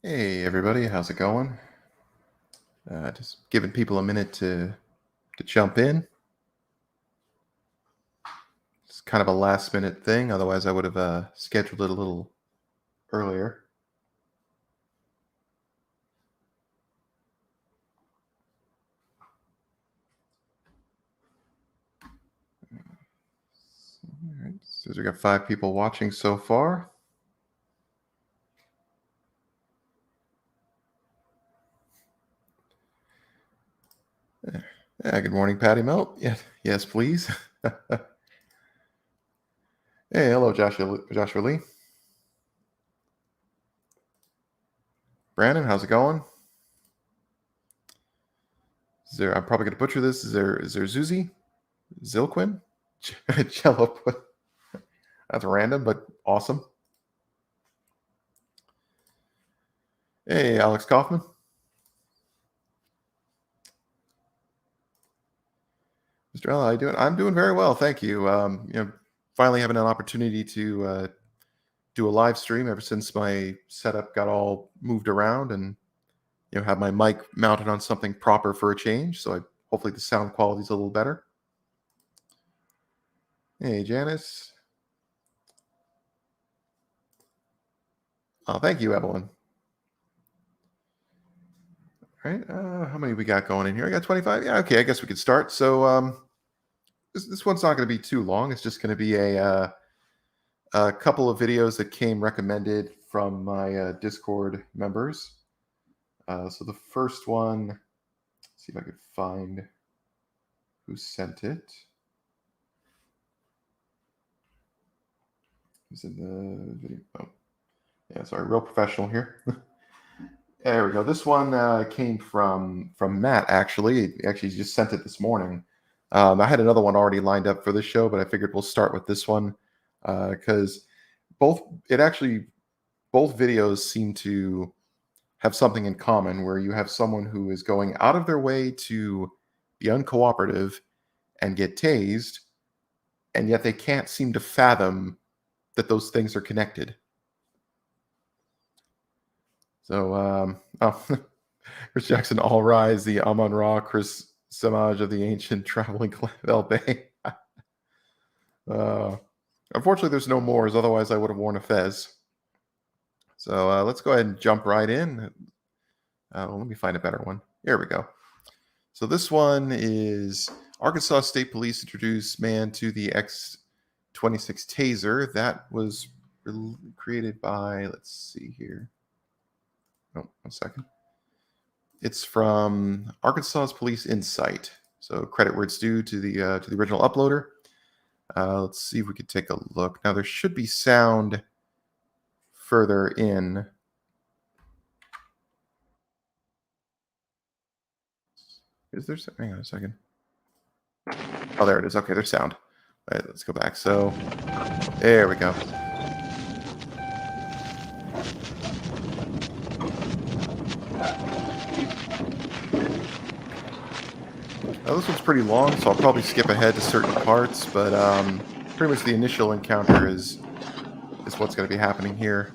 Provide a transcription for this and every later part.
Hey everybody, how's it going? Just giving people a minute to jump in. It's kind of a last minute thing, otherwise I would have scheduled it a little earlier. All right, so we got 5 people watching so far. Yeah, good morning, Patty Melt. Yeah, yes, please. Hey, hello, Joshua Lee. Brandon, how's it going? I'm probably gonna butcher this. Is there Zuzi? Zilquin? Jello. That's random, but awesome. Hey, Alex Kaufman. Mr. Ella, how you doing? I'm doing very well, thank you. Finally having an opportunity to do a live stream ever since my setup got all moved around, and have my mic mounted on something proper for a change. So hopefully the sound quality is a little better. Hey, Janice. Oh, thank you, Evelyn. All right, how many we got going in here? I got 25. Yeah, okay, I guess we could start. So this one's not going to be too long. It's just going to be a couple of videos that came recommended from my Discord members. So the first one, let's see if I could find who sent it. Is it the video? Oh, yeah, sorry, real professional here. There we go. This one came from Matt, actually. He actually just sent it this morning. I had another one already lined up for this show, but I figured we'll start with this one because both videos seem to have something in common, where you have someone who is going out of their way to be uncooperative and get tased, and yet they can't seem to fathom that those things are connected. So, Chris Jackson, all rise, the Amon Ra, Chris Samaj of the ancient traveling El Bay. Unfortunately, there's no more, as otherwise I would have worn a fez. So let's go ahead and jump right in. Let me find a better one. Here we go. So this one is Arkansas State Police introduce man to the X26 taser. That was created by, let's see here. Oh, 1 second. It's from Arkansas's Police Insight. So credit where it's due to the original uploader. Let's see if we could take a look. Now there should be sound further in. Is there? Hang on a second. Oh, there it is. Okay, there's sound. All right, let's go back. So there we go. Now, this one's pretty long, so I'll probably skip ahead to certain parts, but pretty much the initial encounter is what's going to be happening here.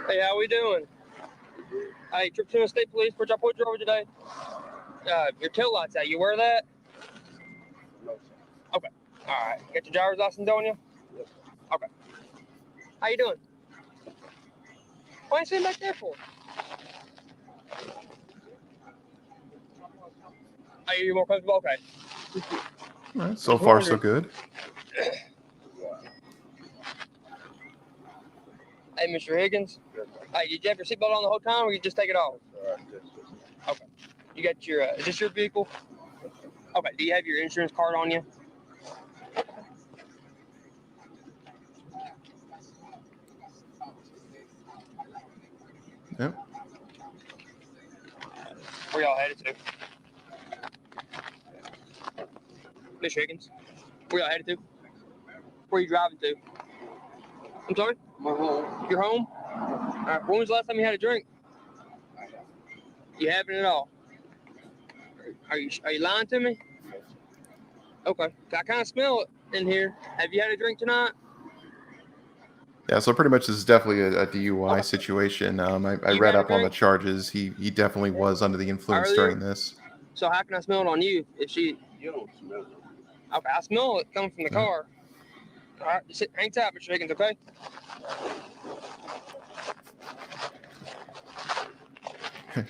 Hey, how we doing? Hey, Trip State Police, where'd y'all put you over today? Your tail light's out. You wear that? Okay. All right. Got your driver's license on you? Yes. Okay. How you doing? Why ain't you sitting back there for? Are you more comfortable? Okay. All right, so far so good. Hey, Mr. Higgins. Hey, did you have your seatbelt on the whole time, or you just take it off? Okay. You got your, is this your vehicle? Okay. Do you have your insurance card on you? Yep. Where y'all headed to? Mr. Higgins. Where y'all headed to? Where you driving to? I'm sorry? My home. Your home? All right. When was the last time you had a drink? You haven't at all? Are you lying to me? Okay. I kind of smell it. in here. Have you had a drink tonight? Yeah, so pretty much this is definitely a DUI situation. I You read had a up on the drink? charges. He definitely was under the influence Earlier? during this. So how can I smell it on you if she? You don't smell it. Okay, I smell it coming from the car. All right, just hang tight, Mr. Higgins. Okay.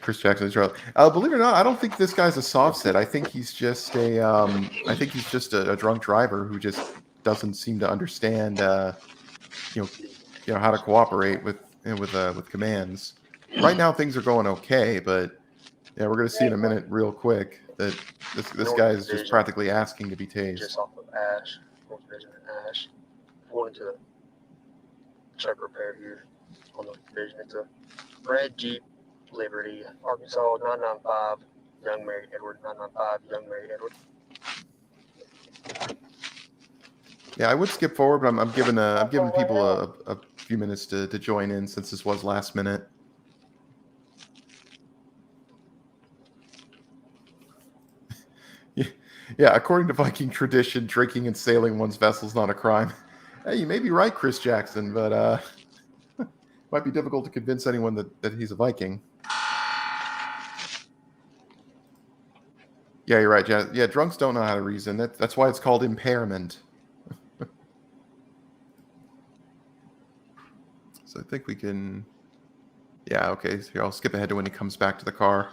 Chris Jackson's right. Believe it or not, I don't think this guy's a soft set. I think he's just a drunk driver who just doesn't seem to understand, you know how to cooperate with commands. Right now things are going okay, but yeah, we're gonna see in a minute, real quick, that this guy is just practically asking to be tased. Just off of Ash, North Division and Ash, going to check repair here on the division. It's a red Jeep Liberty, Arkansas 995, Young Mary Edward 995, Young Mary Edward. Yeah, I would skip forward, but I'm giving people a few minutes to join in since this was last minute. Yeah, according to Viking tradition, drinking and sailing one's vessel is not a crime. Hey, you may be right, Chris Jackson, but might be difficult to convince anyone that he's a Viking. Yeah, you're right, Jan. Yeah, drunks don't know how to reason. That's why it's called impairment. So I think we can... Yeah, okay. So here, I'll skip ahead to when he comes back to the car.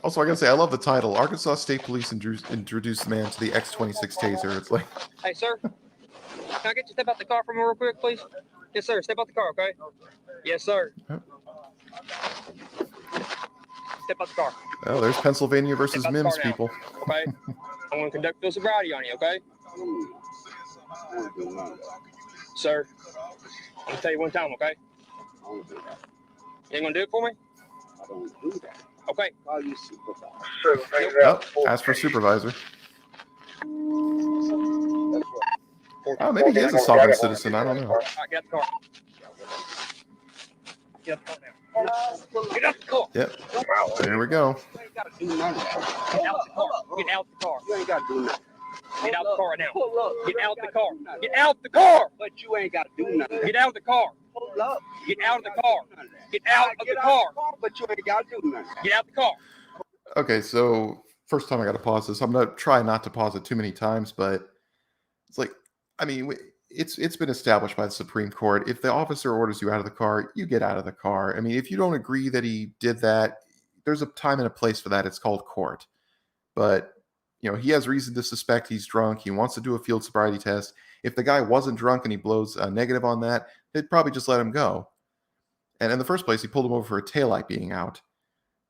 Also, I gotta say, I love the title. Arkansas State Police introduced the man to the X26 taser. It's like... Hey, sir. Can I get you to step out the car for me real quick, please? Yes, sir. Step out the car, okay? Yes, sir. Step out the car. Oh, there's Pennsylvania versus Step out the Mims, car now, people. Okay? I'm going to conduct field sobriety on you, okay? Sir, I'm going to tell you one time, okay? You ain't going to do it for me? I don't do that. Okay. Call you supervisor. Oh, ask for supervisor. Oh, maybe he is a sovereign citizen. I don't know. All right, get out the car. Get out the car now. Get out the car. Yep. There we go. You ain't got to do none of that. Get out the car. Get out the car. You ain't got to do nothing. Get out the car right now. Pull up. Get out the car. Get out the car. But you ain't got to do nothing. Get out of the car. Pull up. Get out of the car. Get out of the car. But you ain't got to do nothing. Get out the car. Okay, so first time I got to pause this. I'm gonna try not to pause it too many times, but it's like, I mean, it's been established by the Supreme Court. If the officer orders you out of the car, you get out of the car. I mean, if you don't agree that he did that, there's a time and a place for that. It's called court. But you know, he has reason to suspect he's drunk. He wants to do a field sobriety test. If the guy wasn't drunk and he blows a negative on that, they'd probably just let him go. And in the first place, he pulled him over for a taillight being out.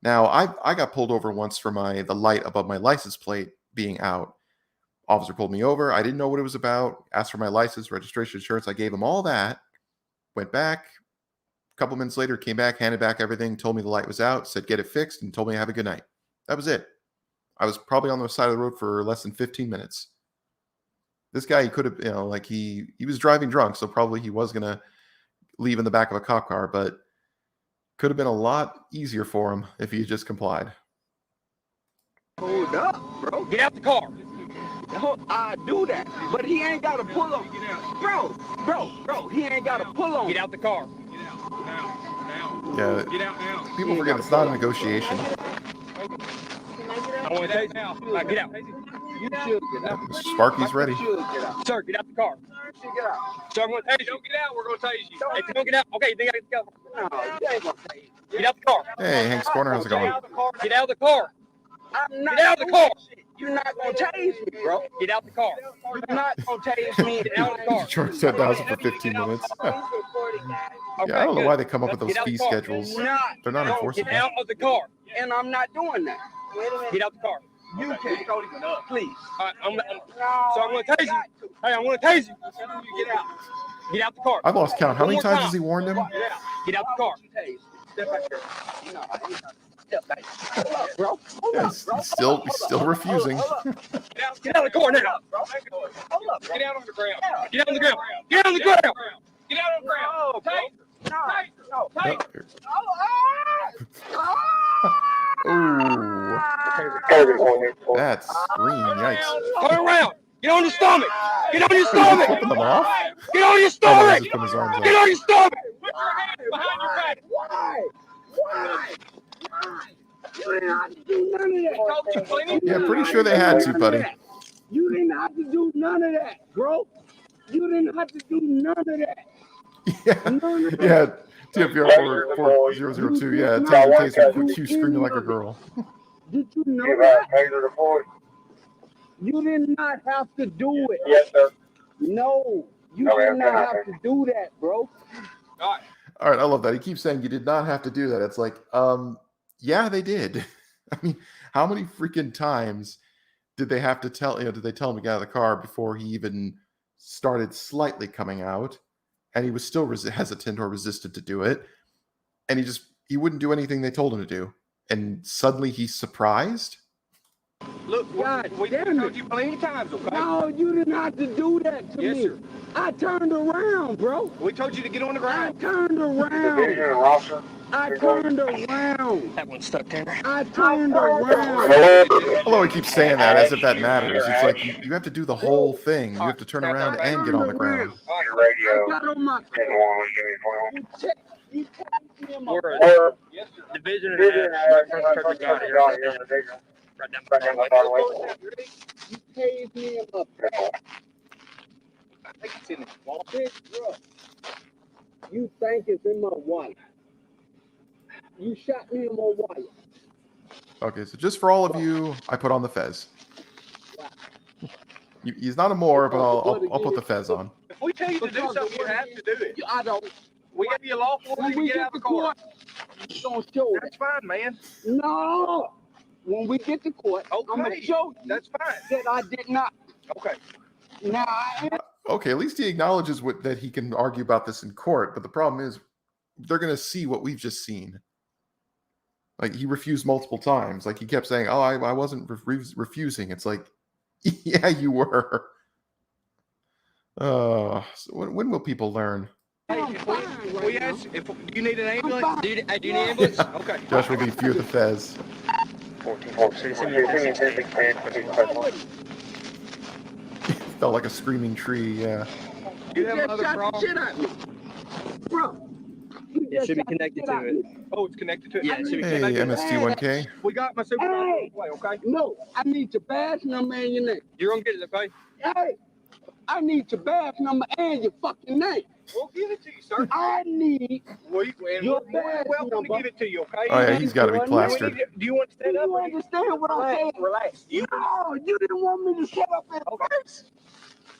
Now, I got pulled over once for the light above my license plate being out. Officer pulled me over. I didn't know what it was about. Asked for my license, registration, insurance. I gave him all that. Went back. A couple minutes later, came back, handed back everything, told me the light was out, said get it fixed, and told me have a good night. That was it. I was probably on the side of the road for less than 15 minutes. This guy, he could have, you know, like he was driving drunk, so probably he was going to leave in the back of a cop car, but could have been a lot easier for him if he just complied. Hold up, bro. Get out the car. I do that, but he ain't got to pull on. Bro, he ain't got to pull on. Get out the car. Yeah, Get out now. people forget it's not a negotiation. I want to take now. Get out. You should get out. Mr. Sparky's ready. You should get out. Sir, get out the car. You get out. Sir, I'm going to tase you. Don't get out. We're going to tase you. Hey, don't get out. Okay, then I get to go. No, you ain't gonna take it. Get out the car. Hey, Hank's Corner, how's it going? Get out of the car. I'm not Get out of the doing car. that shit. You're not gonna tase me, bro. Get out the car. You're not gonna tase me. Get out of the car. Charge 10,000 for 15 minutes. Okay, Yeah, I don't know good. wall they come up with those Get out fee the car. schedules. Not. They're not Get enforceable. out of the car. And I'm not doing that. Get out the car. You can please. All right, so I'm No, going to tase you. Hey, I'm going to tase you. Get out. Get out the car. I've lost count. How One many more times time. has he warned him? Get out the car. Step back here. No, step back. Hold up, bro. Hold Yeah, up, he's bro. still refusing. Get out of the car now. Hold up, bro. Get out on the ground. Get out on the ground. Get out on the ground. Get out on the ground. No, bro. No. Oh, that scream! Yikes! Turn around. Get on your stomach. Get on your Is he stomach. flipping them off? Get on your Oh, no, he's stomach. just putting his arms Get up. on your stomach. Put your hands behind your back. Why? You didn't have to do none of that. Talk to plenty. Yeah, pretty sure they had to, buddy. You didn't have to do none of that, bro. You didn't have to do none of that. Yeah, TFR 4002. Yeah, taser, quick Q screaming like a girl. Did you know that? You did not have to do it. Yes, sir. No, you did not have to do that, bro. All right, I love that. He keeps saying you did not have to do that. It's like, yeah, they did. I mean, how many freaking times did they have to tell, did they tell him to get out of the car before he even started slightly coming out? And he was still hesitant or resistant to do it. And he wouldn't do anything they told him to do. And suddenly he's surprised. Look, God we damn told it. you plenty of times, okay? No, you didn't have to do that to Yes, me. sir. I turned around, bro. We told you to get on the I ground. turned around. I turned around. That one's stuck, Tanner. I turned around. Although he keeps saying that as if that matters. It's like you have to do the whole thing. You have to turn around and get on the ground. I got on my you text me in my We're division and a half. First church got here. Right down the You tased me in my back. I think it's in the wall. Bitch, bro. You think it's in my wallet. You shot me in my wallet. Okay, so just for all of you, I put on the fez. He's not a Moor, but I'll put the fez on. If we tell you to do something, you have to do it. I don't. We give you a lawful order to get out of the car. You don't show That's fine, man. No. When we get to court, I'm going to show you That's fine. that I did not. Okay. Now, I am. Okay, at least he acknowledges that he can argue about this in court, but the problem is they're going to see what we've just seen. Like, he refused multiple times. Like, he kept saying, oh, I wasn't refusing. It's like, yeah, you were. So when will people learn? Hey, if we ask, do you need an ambulance? Do you need an ambulance? Okay. Josh will be fear the fez. 14. Felt like a screaming tree, yeah. You have just another shot the problem? shit out of me. Bro. you It just should be shot the connected shit to out of it. me. Oh, it's connected to it? Yeah, it should be Hey, MST1K. We got my supervisor. Hey. Wait, okay? No, I need your badge number and your name. You're going to get it, okay? Hey, I need your badge number and your fucking name. We'll give it to you, sir. I need You're your more than badge welcome number. to give it to you, okay? Oh, yeah, he's got to be Do plastered. Do you want to Do stand up? you understand what I'm saying? Relax. No, you didn't want me to sit up in first.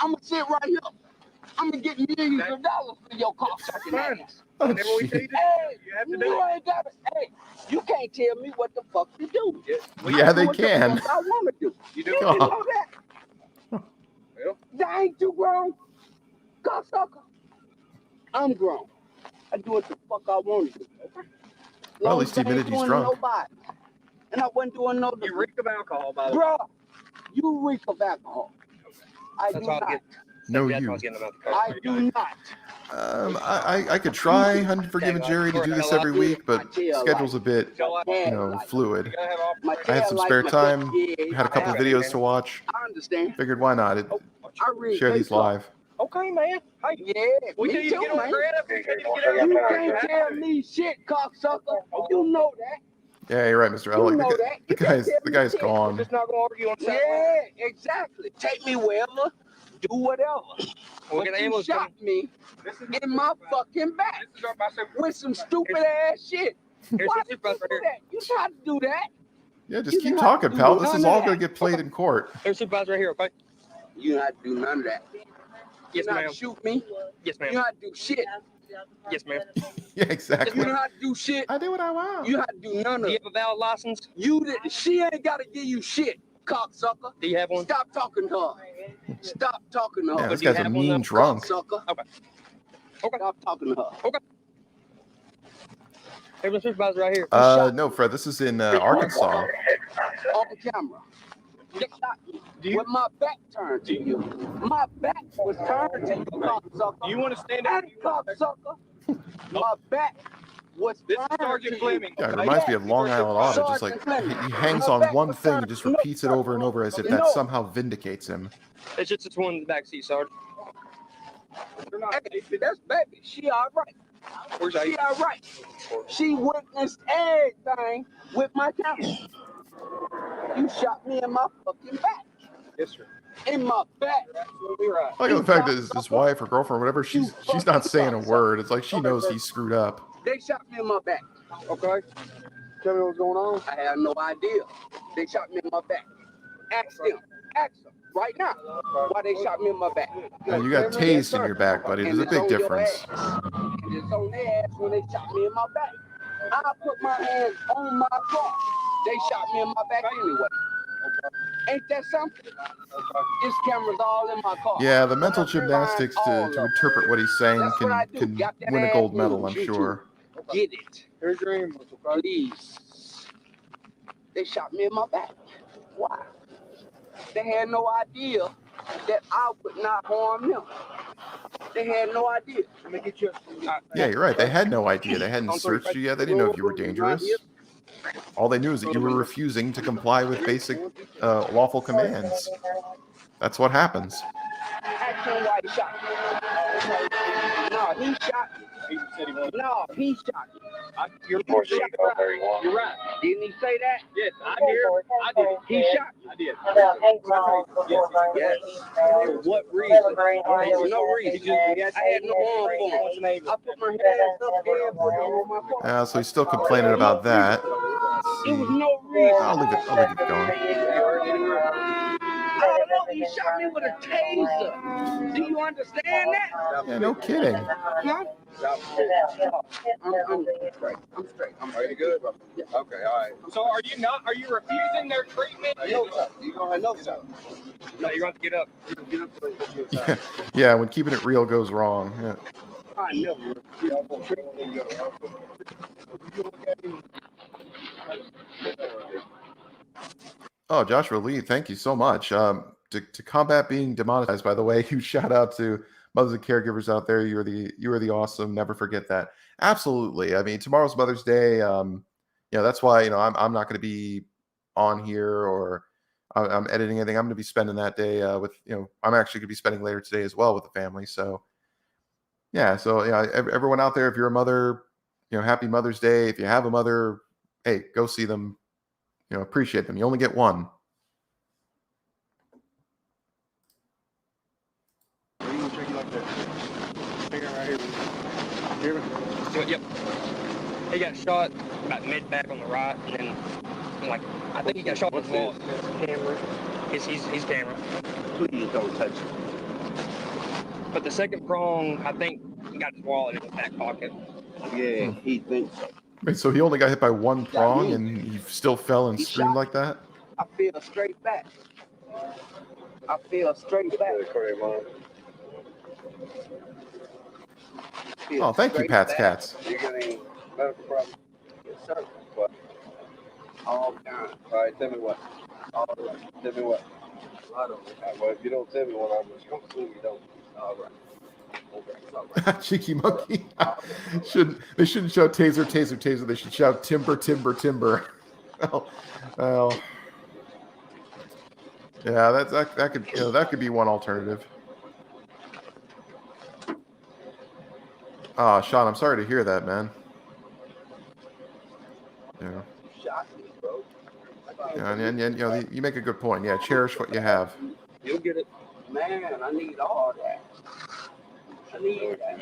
I'm going to sit right here. I'm going to get millions of dollars for your cocksucking ass. Oh, Whenever we tell you to do Hey, it, you have to do you it. ain't got to. Hey, you can't tell me what the fuck to do. Yeah, they What the can. fuck I want to do. You do You it. didn't know that. Well. That ain't you grown, cocksucker. I'm grown. I do what the fuck I want to do. Well, at least he admitted he's drunk. Nobody. And I wasn't doing no. You reek of alcohol, by the way. Bruh, you reek of alcohol. I That's do all I not. get. No, That's you. why I was getting about the car. I do not. I could try Unforgiven Jerry to do this every week, but schedule's a bit, fluid. You gotta have all- My I had tail some like spare my time, yeah, had a couple I videos to watch. understand. Figured why not? I read Share these Facebook. live. Okay, man. Hey, Yeah, we me tell you too, to get on the man. ground up. We tell you to get out of You the car. can't tell me shit, cocksucker. You know that. Yeah, you're right, Mr. You L. know that. The You can't tell me guy's shit. We're gone. just not gonna argue on Yeah, Saturday. exactly. Take me wherever, do whatever. We'll But get an you ambulance shot me This is in my fucking back This is our my supervisor. with some stupid ass shit. Here's Why your did you supervisor do here. that? You tried to do that. Yeah, just You keep didn't talking, have to pal. do This is none of all that. going to get played in court. Here's supervisor right here, okay? You not to do none of that. Yes, you not ma'am. to shoot me. Yes, You ma'am. not to do shit. Yes, ma'am. Yeah, You exactly. not to do shit. I do what I want. You not to do none Do of you it. have a valid license? You did. She ain't got to give you shit, cocksucker. Do you have one? Stop talking to her. Stop talking to her. Yeah, this do you guy's a have one, mean though? drunk. Cocksucker. Okay. Okay. Stop talking to her. Hey, my supervisor right here. No, Fred, this is in Arkansas. On camera. You shot me with my back turned to you. My back was turned to you, cocksucker. Do you want to stand up? Hey, cocksucker. My back was This is turned Sergeant to Fleming. Yeah, it reminds me of Long Island Audit. Just like he hangs on one thing and just repeats it over and over as if that somehow vindicates him. It's just this one in the back seat, Sergeant. Hey, that's baby. She all right. Where's She all right. She witnessed everything with my camera. You shot me in my fucking back. Yes, sir. In my back. Absolutely right. I like the fact that his wife or girlfriend or whatever, she's not saying a word. It's like she knows he's screwed up. They shot me in my back. Okay. Tell me what's going on. I had no idea. They shot me in my back. Ask them. Ask them right now why they shot me in my back. And you got tased in your back, buddy. There's a big difference. And it's on their ass when they shot me in my back. I put my hands on my car. They shot me in my back anyway. Ain't that something? This camera's all in my car. Yeah, the mental gymnastics to interpret what he's saying can win a gold medal, I'm sure. Get it. Here's your ambulance, okay? Please. They shot me in my back. Why? They had no idea that I would not harm them. They had no idea. Let me get you. Yeah, you're right. They had no idea. They hadn't searched you yet. They didn't know if you were dangerous. All they knew is that you were refusing to comply with basic lawful commands. That's what happens. Ask him why he shot me. No, he shot me. No, he shot me. You're right. You're right. Didn't he say that? Yes, I did. He shot me. I did. Yes. For what reason? There's no reason. I had no arm for him. I put my hands up there, put them on my car. So he's still complaining about that. There was no reason. I'll leave it going. I don't know. He shot me with a taser. Do you understand that? Yeah, no kidding. Huh? I'm straight. I'm straight. Are you good? Okay, all right. So are you refusing their treatment? No, sir. You gonna know, sir. No, you're going to get up. Yeah, when keeping it real goes wrong. Yeah. I never. Oh, Joshua Lee, thank you so much. To combat being demonetized, by the way, huge shout out to mothers and caregivers out there. You are the awesome. Never forget that. Absolutely. I mean, tomorrow's Mother's Day. That's why I'm not going to be on here or I'm editing anything. I'm going to be spending that day I'm actually going to be spending later today as well with the family. So yeah. So yeah, everyone out there, if you're a mother, happy Mother's Day. If you have a mother, hey, go see them. Appreciate them. You only get one. Yep. He got shot about mid-back on the right, and then, I think he got shot with his wall. Camera. He's camera. Please don't touch it. But the second prong, I think he got his wallet in his back pocket. Yeah, he thinks so. Wait, so he only got hit by one prong and he still fell and screamed like that? I feel straight back. Oh, thank you, Pat's Cats. You got any medical problems? Yes, sir. What? All kind. All right, tell me what. All right. Tell me what. I don't. Well, if you don't tell me what, I'm just going to assume you don't. All right. Okay. Cheeky monkey. They shouldn't shout taser, taser, taser. They should shout timber, timber, timber. Well. Yeah, that could be one alternative. Ah, Sean, I'm sorry to hear that, man. Yeah. Yeah, and you make a good point. Yeah, cherish what you have. You'll get it. Man, I need all that. I need that.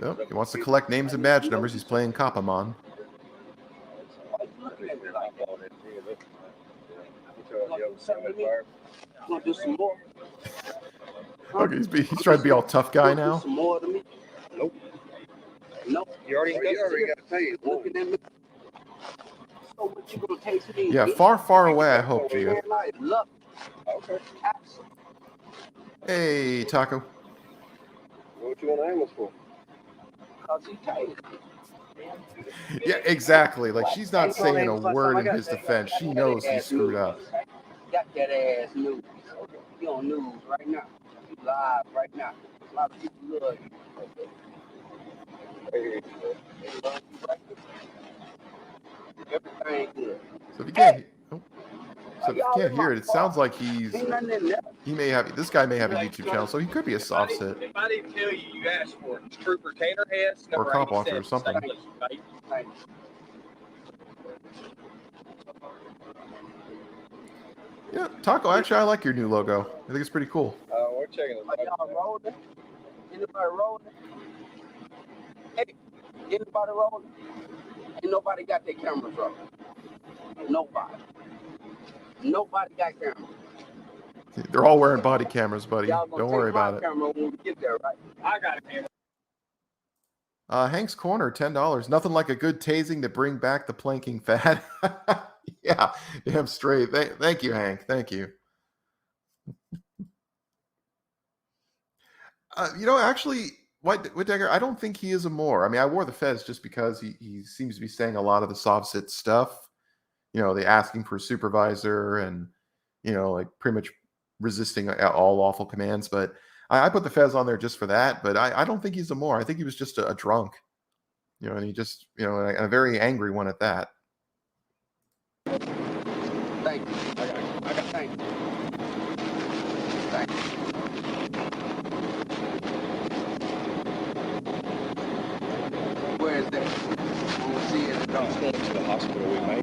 Yep. He wants to collect names and badge numbers. He's playing Copamon. Why you looking at me like that? Want to do some more? Okay, he's trying to be all tough guy now. Some more to me? Nope. Nope. You already got to tell you. Looking at me. So what you gonna taste me? Yeah, far away, I hope, Gia. Look. Okay. Hey, Taco. What you want to ambulance for? Cause he tased me. Yeah, exactly. Like, she's not saying a word in his defense. She knows he screwed up. Got that ass news. You on news right now. You live right now. A lot of people love you. They love you right now. Everything good. So if you can't, so if you can't hear it, it sounds like he may have, this guy may have a YouTube channel, so he could be a soft sit. If I didn't tell you, you asked for it. Trooper Tanner Hess, Or number cop author or 87, something. St. Louis, buddy. Yeah, Taco, actually, I like your new logo. I think it's pretty cool. We're checking it. Are y'all rolling? Anybody rolling? Hey, anybody rolling? Ain't nobody got their cameras rolling. Nobody. Nobody got cameras. They're all wearing body cameras, buddy. Y'all gonna Don't worry take my about it. camera when we get there, right? I got a camera. Hank's Corner, $10. Nothing like a good tasing to bring back the planking fad. Yeah, damn straight. Thank you, Hank. Thank you. Actually, Whittaker, I don't think he is a Moor. I mean, I wore the fez just because he seems to be saying a lot of the soft sit stuff. The asking for a supervisor and, like pretty much resisting all lawful commands. But I put the fez on there just for that. But I don't think he's a Moor. I think he was just a drunk. And he just, a very angry one at that. Thank you. I got thank you. Thank you. Where is that? I want to see it. He's going to the hospital with me.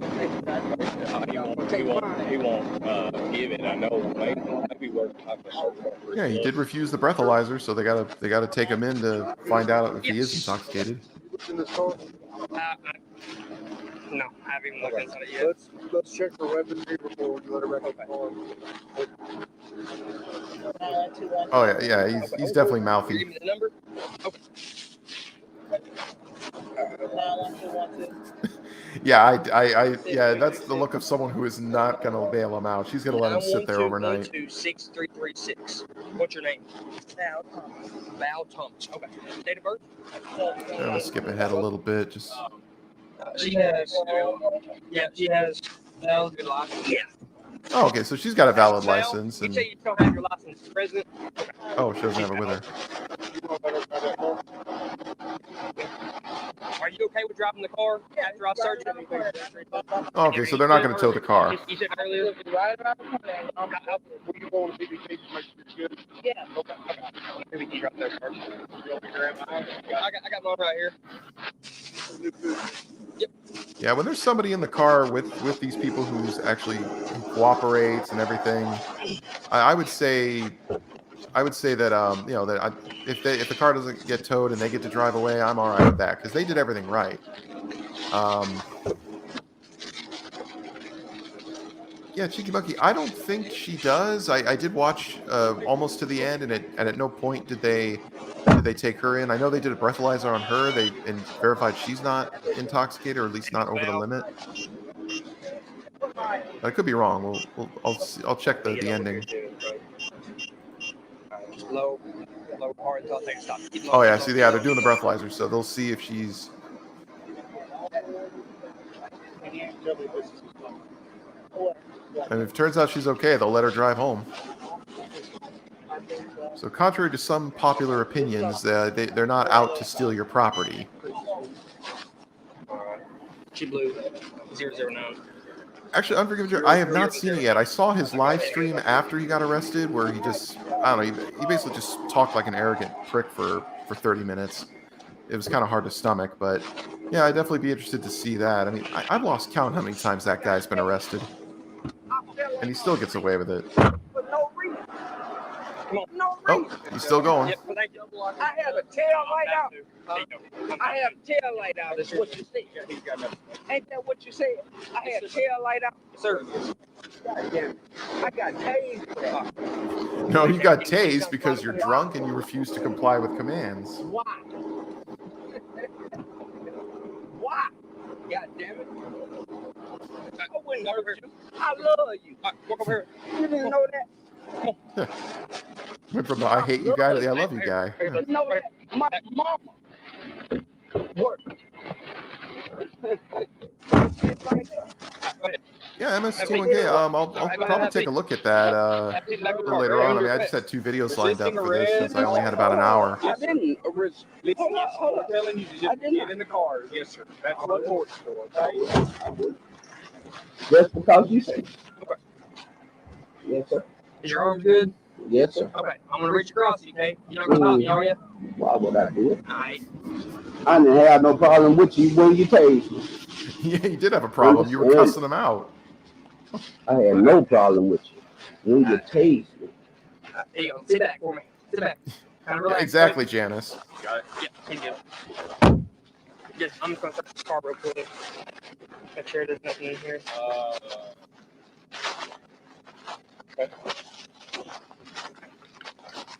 He won't give it. I know maybe we're talking about. Yeah, he did refuse the breathalyzer, so they gotta take him in to find out if he is intoxicated. In the store? No, I haven't even looked into it yet. Let's check for weaponry before we let it back on. Oh yeah, he's definitely Give mouthy. me the number. Okay. Yeah, yeah, that's the look of someone who is not gonna bail him out. She's gonna let him sit there overnight. 912-6336. What's your name? Val Thomas. Okay. Date of birth? I'm gonna skip ahead a little bit. Just She has. Yeah, she has. Good license. Yeah. oh, okay, so she's got a valid Val, license, you and say you don't have your license as president? Okay. oh, she doesn't have it with her. Are you okay with driving the car after I search it? Oh, okay, so they're not gonna tow the car. You said earlier. Where you going to BBK to make sure you're good? Yeah. Okay. Maybe you drop there first. I got mine right here. Yep. Yeah, when there's somebody in the car with these people who cooperates and everything, I would say that if the car doesn't get towed and they get to drive away, I'm all right with that because they did everything right. Yeah, Cheeky Monkey, I don't think she does. I did watch almost to the end, and at no point did they take her in. I know they did a breathalyzer on her. And verified she's not intoxicated, or at least not over the limit. I could be wrong. I'll check the ending. Low hard until I take a stop. Oh yeah, see, yeah, they're doing the breathalyzer, so they'll see if she's. And if it turns out she's okay, they'll let her drive home. So contrary to some popular opinions, they're not out to steal your property. She blew 009. Actually, Unforgiven, I have not seen it yet. I saw his live stream after he got arrested, where he just, I don't know, he basically just talked like an arrogant prick for 30 minutes. It was kind of hard to stomach, but yeah, I'd definitely be interested to see that. I mean, I've lost count how many times that guy's been arrested. And he still gets away with it. For no reason. Come on. No Oh, reason. he's still going. Yep, thank you. I have a tail light out. I have tail light out. That's what you said. Ain't that what you said? I have tail light out. Sir. God damn it. I got tased. No, you got tased because you're drunk and you refuse to comply with commands. Why? Why? God damn it. I wouldn't hurt you. I love you. Walk over here. You didn't know that? Went from the I hate you guy to the I love you guy. You know that? My mama What? Yeah, MST1K. I'll probably take a look at that a little later on. I mean, I just had 2 videos lined up for this since I only had about an hour. I didn't. I'm telling you to just get in the car. Yes, sir. That's what court's for. Okay? Just because you say. Okay. Yes, sir. Is your arm good? Yes, sir. Okay. I'm gonna reach across you, okay? You're not gonna stop me, are you? Why would I do it? Alright. I didn't have no problem with you when you tased me. Yeah, you did have a problem. You were cussing him out. I had no problem with you when you tased me. There you go. Sit back for me. Sit back. Kind of Yeah, relax. exactly, Janice. Got it. Yeah, he's good. Just, I'm just gonna start this car real quick. Make sure there's nothing in here.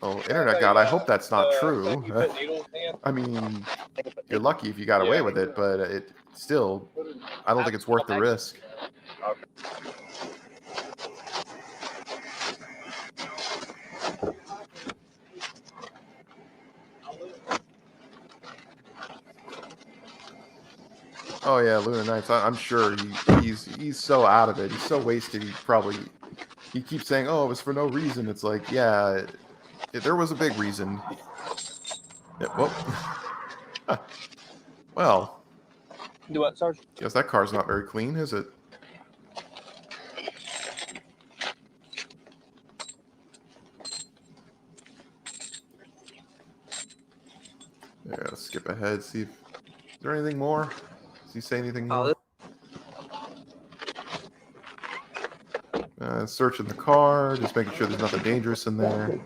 Oh, internet god, I hope that's not true. I mean, you're lucky if you got away with it, but it still, I don't think it's worth the risk. Oh yeah, Lunar Knights. I'm sure he's so out of it. He's so wasted. He keeps saying, "Oh, it was for no reason." It's like, yeah, there was a big reason. Yeah, well, well. Do what, Sarge? Guess that car's not very clean, is it? Yeah, let's skip ahead. See if is there anything more? Does he say anything more? Searching the car, just making sure there's nothing dangerous in there.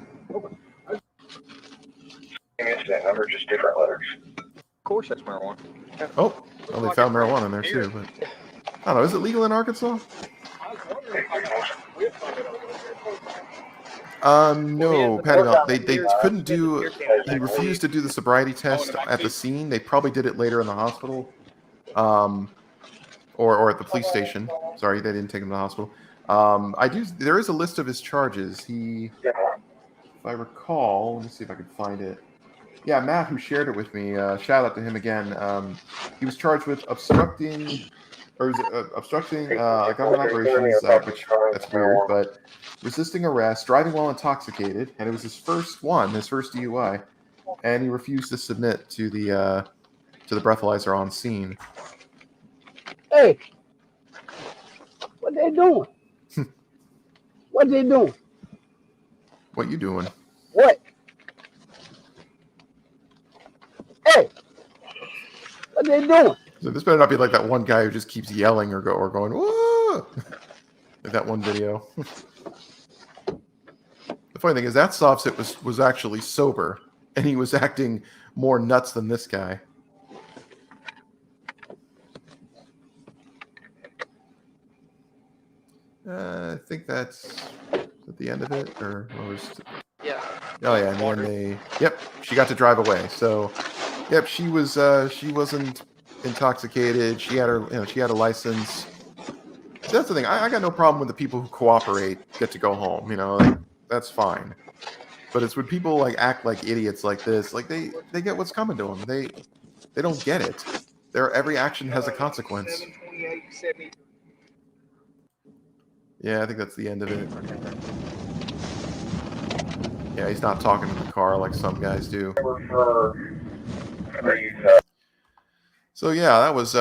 Incident number, just different letters. Of course, that's marijuana. Oh, well, they found marijuana in there too, but I don't know. Is it legal in Arkansas? No, Patty Melt. They couldn't do. He refused to do the sobriety test at the scene. They probably did it later in the hospital, or at the police station. Sorry, they didn't take him to the hospital. There is a list of his charges. If I recall, let me see if I can find it. Yeah, Matt, who shared it with me, shout out to him again. He was charged with obstructing government operations, which that's weird, but resisting arrest, driving while intoxicated, and it was his first DUI, and he refused to submit to the breathalyzer on scene. Hey, what they doing? What they doing? What you doing? What? Hey, what they doing? So this better not be like that one guy who just keeps yelling or going whoa, like that one video. The funny thing is that Softsit was actually sober, and he was acting more nuts than this guy. I think that's at the end of it, or Yeah. Oh yeah, and then she got to drive away. So, she wasn't intoxicated. She had a license. So that's the thing. I got no problem with the people who cooperate get to go home. That's fine. But it's when people act like idiots like this, they get what's coming to them. They don't get it. Every action has a consequence. Yeah, I think that's the end of it. Yeah, he's not talking to the car like some guys do. So yeah, that was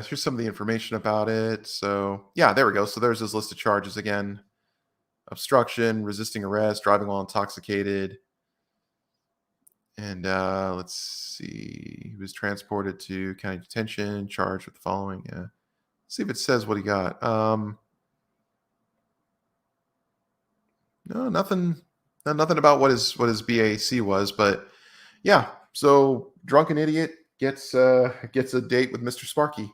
here's some of the information about it. So yeah, there we go. So there's his list of charges again. Obstruction, resisting arrest, driving while intoxicated. And let's see. He was transported to county detention, charged with the following. Yeah. Let's see if it says what he got. No, nothing about what his BAC was, but yeah. So drunken idiot gets a date with Mr. Sparky.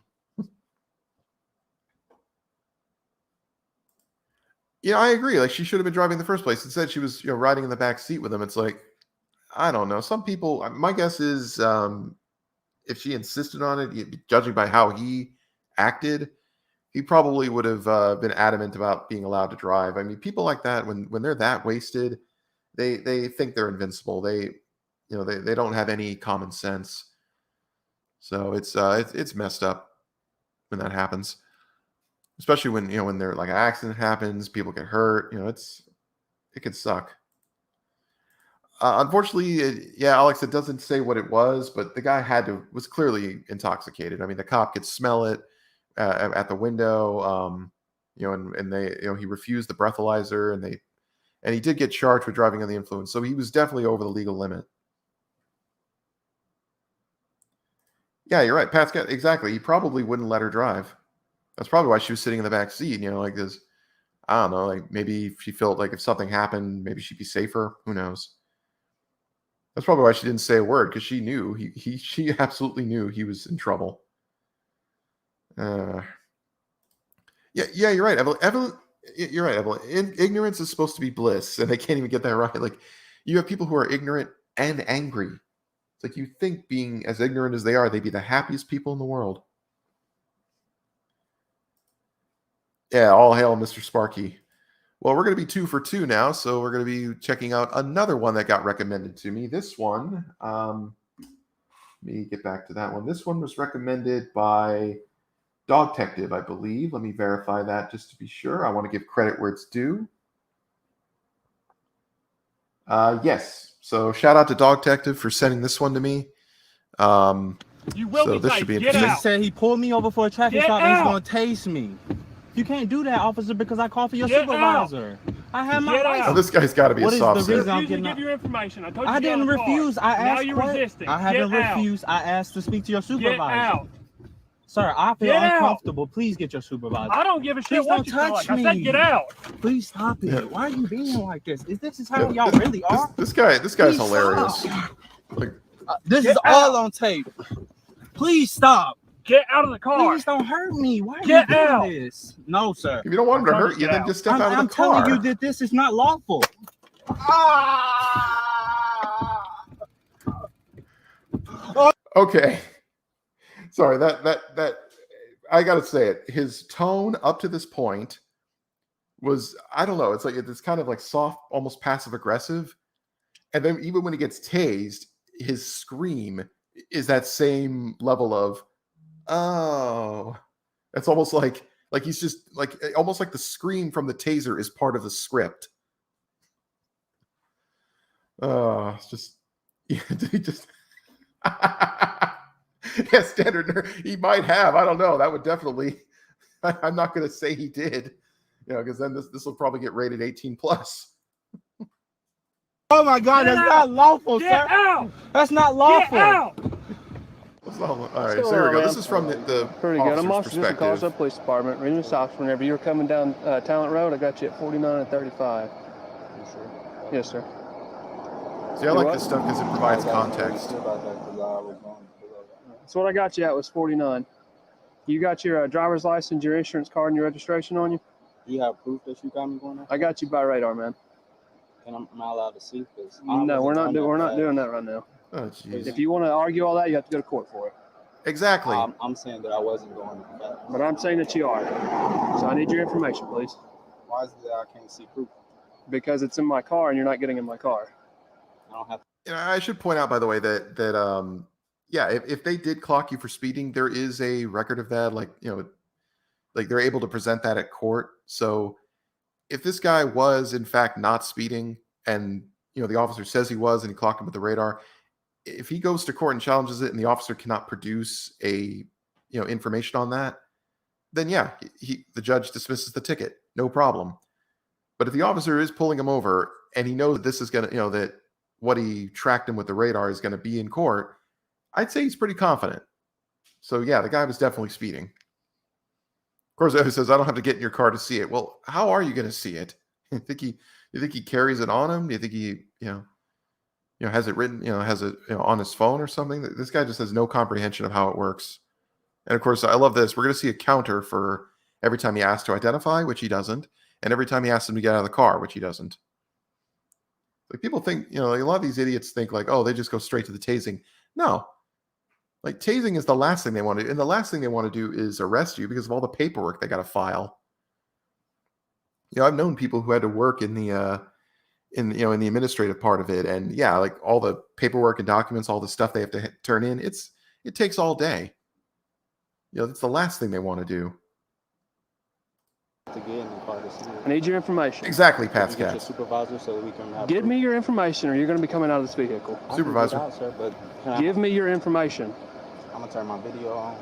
Yeah, I agree. She should have been driving in the first place. Instead, she was riding in the back seat with him. It's like, I don't know. Some people. My guess is if she insisted on it, judging by how he acted, he probably would have been adamant about being allowed to drive. I mean, people like that, when they're that wasted, they think they're invincible. they don't have any common sense. So it's messed up when that happens, especially when when there like an accident happens, people get hurt. It could suck. Unfortunately, Alex, it doesn't say what it was, but the guy was clearly intoxicated. I mean, the cop could smell it at the window. And they, he refused the breathalyzer, and he did get charged with driving under the influence. So he was definitely over the legal limit. Yeah, you're right, Pascal. Exactly. He probably wouldn't let her drive. That's probably why she was sitting in the back seat. Like this. I don't know. Like maybe she felt like if something happened, maybe she'd be safer. Who knows? That's probably why she didn't say a word, because she knew she absolutely knew he was in trouble. Yeah, you're right, Evelyn. You're right, Evelyn. Ignorance is supposed to be bliss, and they can't even get that right. Like, you have people who are ignorant and angry. It's like you think being as ignorant as they are, they'd be the happiest people in the world. Yeah, all hail Mr. Sparky. Well, we're going to be 2 for 2 now, so we're going to be checking out another one that got recommended to me. This one, let me get back to that one. This one was recommended by Dog Detective, I believe. Let me verify that just to be sure. I want to give credit where it's due. Yes. So shout out to Dog Detective for sending this one to me. You will so be this safe. should be Get interesting. out. He said he pulled me over for a traffic Get stop and he's out. going to tase me. You can't do that, officer, because I called for your Get supervisor. I have my Get license. out. Oh, this guy's got to be What a is soft the set. reason I'm Refuse to getting give out? your information. I told you I to get out didn't of the car. refuse. I Now asked you're what? resisting. I haven't Get out. refused. I asked to speak to your supervisor. Get out. Sir, I feel Get out. uncomfortable. Please get your supervisor. I don't give a shit Please what don't you feel touch like. I said me. get out. Please stop it. Yeah. Why are you being like this? This is how Yeah, y'all really are? This guy's Please hilarious. stop. Like, This Get is all out. on tape. Please stop. Get out of the car. Please don't hurt me. Why are Get you doing out. this? No, sir. if you don't want him to I'm hurt you, trying to then get just step out of I'm the car. telling you that this is not lawful. Okay. Sorry, that I gotta say it. His tone up to this point was, I don't know, it's kind of like soft, almost passive aggressive. And then even when he gets tased, his scream is that same level of, oh. It's almost like he's just like almost like the scream from the taser is part of the script. It's just he just yeah, standard nerd. He might have. I don't know. That would definitely. I'm not going to say he did, because then this will probably get rated 18+. Oh my God, Get that's out. not lawful, Get sir. out. That's not lawful. Get out. All right, so here we go. This is from the Pretty good. I'm officer's also just a Colorado perspective. Police Department. Reading stops whenever you were coming down Talent Road. I got you at 49 and 35. Yes, sir. See, I like this stuff because it provides context. So what I got you at was 49. You got your driver's license, your insurance card, and your registration on you? You have proof that you got me going there? I got you by radar, man. And I'm not allowed to see this. No, we're not doing that right now. Oh, jeez. If you want to argue all that, you have to go to court for it. Exactly. I'm saying that I wasn't going to that. But I'm saying that you are. So I need your information, please. Why is it that I can't see proof? Because it's in my car and you're not getting in my car. I don't have I should point out, by the way, that yeah, if they did clock you for speeding, there is a record of that. Like they're able to present that at court. So if this guy was in fact not speeding, and the officer says he was, and he clocked him with the radar, if he goes to court and challenges it, and the officer cannot produce a information on that, then yeah, the judge dismisses the ticket, no problem. But if the officer is pulling him over and he knows that this is gonna, that what he tracked him with the radar is going to be in court, I'd say he's pretty confident. So yeah, the guy was definitely speeding. Of course, he says, "I don't have to get in your car to see it." Well, how are you going to see it? You think he carries it on him? Do you think he, has it written, has it on his phone or something? This guy just has no comprehension of how it works. And of course, I love this. We're going to see a counter for every time he asks to identify, which he doesn't, and every time he asks him to get out of the car, which he doesn't. Like, people think, a lot of these idiots think like, oh, they just go straight to the tasing. No. Like, tasing is the last thing they want to do. And the last thing they want to do is arrest you because of all the paperwork they got to file. I've known people who had to work in the in the administrative part of it, and yeah, like all the paperwork and documents, all the stuff they have to turn in, it takes all day. It's the last thing they want to do. To get in the car to see I need your information. Exactly, Can Pat's you get your Cats. supervisor so we can have Give proof? me your information or you're going to be coming out of this vehicle. I can Supervisor. get out, sir, but can Give me your information. I'm gonna turn my video on.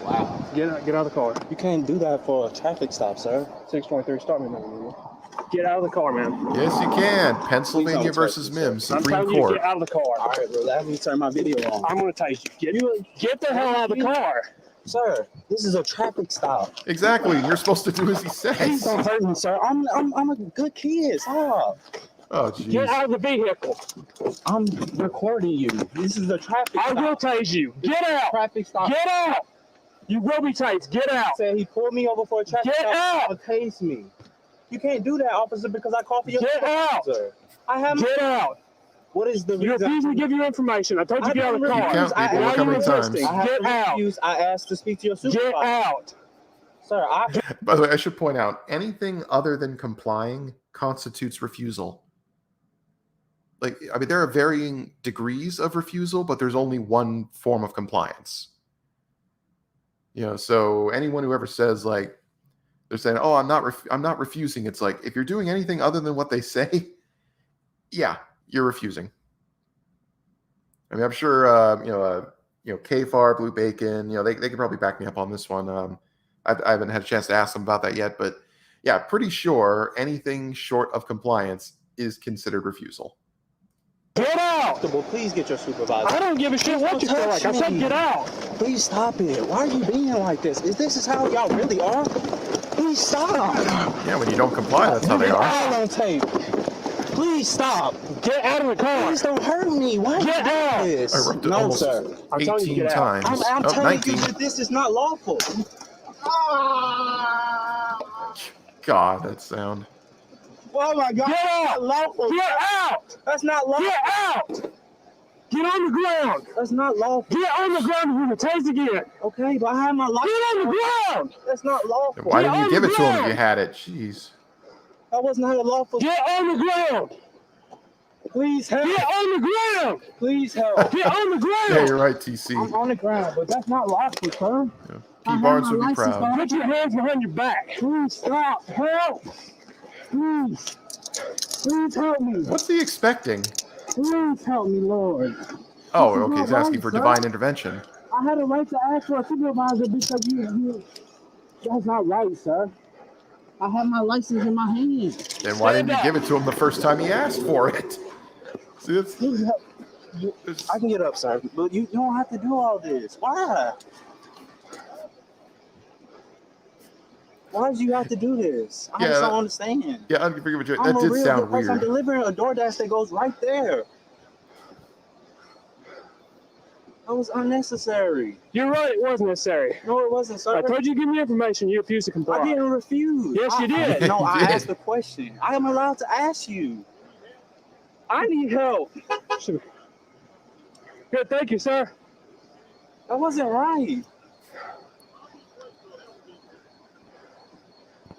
Wow. Get out of the car. You can't do that for a traffic stop, sir. 623, start me now. Get out of the car, man. Yes, you can. Pennsylvania Please don't versus touch me, Mims, I'm Supreme telling you, Court. get out of the car. All right, well, let me turn my video on. I'm going to tase you. Get the hell out of the car. Sir, this is a traffic stop. Exactly. You're supposed to do as he Please says. don't hurt me, sir. I'm a good kid. Stop. Oh, Get jeez. out of the vehicle. I'm recording you. This is a traffic I stop. will tase you. Get out. Traffic stop. Get out. You will be tased. Get out. Said he pulled me over for a traffic Get stop. out. Tase me. You can't do that, officer, because I called for your Get out. supervisor. I have. Get out. What is the You reason? refuse to give your information. I told you to get out of the didn't car. refuse. You count people Why look are how you many times. resisting? I have Get out. refused. I asked to speak to your supervisor. Get out. Sir, By the way, I should point out, anything other than complying constitutes refusal. Like, I mean, there are varying degrees of refusal, but there's only one form of compliance. So anyone who ever says, like, they're saying, "Oh, I'm not refusing," it's like, if you're doing anything other than what they say, yeah, you're refusing. I mean, I'm sure, KFAR, Blue Bacon, they could probably back me up on this one. I haven't had a chance to ask them about that yet, but yeah, pretty sure anything short of compliance is considered refusal. Get out. well, please get your supervisor. I don't give a shit what you feel like. I said get out. Please stop it. Why are you being like this? This is how y'all really are? Please stop. Yeah, when you don't comply, that's how they are. All on tape. Please stop. Get out of the car. Please don't hurt me. Why are you Get out. doing this? I wrote it No, almost sir. I'm telling you, 18 get out. times. I'm Oh, telling 19. you that this is not lawful. God, that sound. Oh my God. Get out. That's not lawful. Get out. That's not lawful. Get out. Get on the ground. That's not lawful. Get on the ground and we're going to tase again. Okay, but I have my Get license. on the ground. That's not lawful. Why Get didn't you on give the it to him if ground. you had it? Jeez. That was not a lawful. Get on the ground. Please help. Get on the ground. Please help. Get on the Yeah, ground. you're right, TC. I'm on the ground, but that's not lawful, sir. P. Barnes would be proud. Put your hands behind your back. Please stop. Help. Please. Please help me. What's he expecting? Please help me, Lord. Oh, This is okay, not he's asking right, for sir. divine intervention. I had a right to ask for a supervisor because you. That's not right, sir. I have my license in my hand. Then why Stand didn't you up. give it to him the first time he asked for it? See, Please help. I can get up, sir, but you don't have to do all this. Why? Why do you have to do this? I Yeah, just that- don't understand. yeah, I forgive you. I'm That a did real sound good person. I'm weird. delivering a Doordash that goes right there. That was unnecessary. You're right. It was necessary. No, it wasn't, sir. I told you to give me information. You refused to I comply. didn't refuse. Yes, you did. No, I You did. asked a question. I am allowed to ask you. I need help. Good. Thank you, sir. That wasn't right.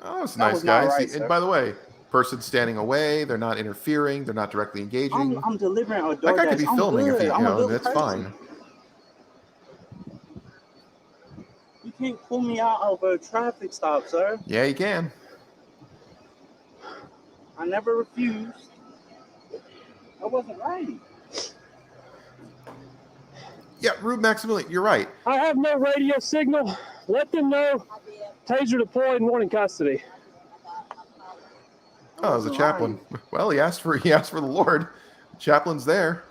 Oh, it's That nice, was not guys. right, And sir. by the way, person standing away, they're not interfering, they're not directly engaging. I'm delivering a Doordash. That guy could be I'm filming good. if you I'm a know, good that's person. fine. You can't pull me out of a traffic stop, sir. Yeah, you can. I never refused. That wasn't right. Yeah, Rube Maximilian, you're right. I have no radio signal. Let them know. Taser deployed and one in custody. Oh, the chaplain. Well, he asked for the Lord. Chaplain's there.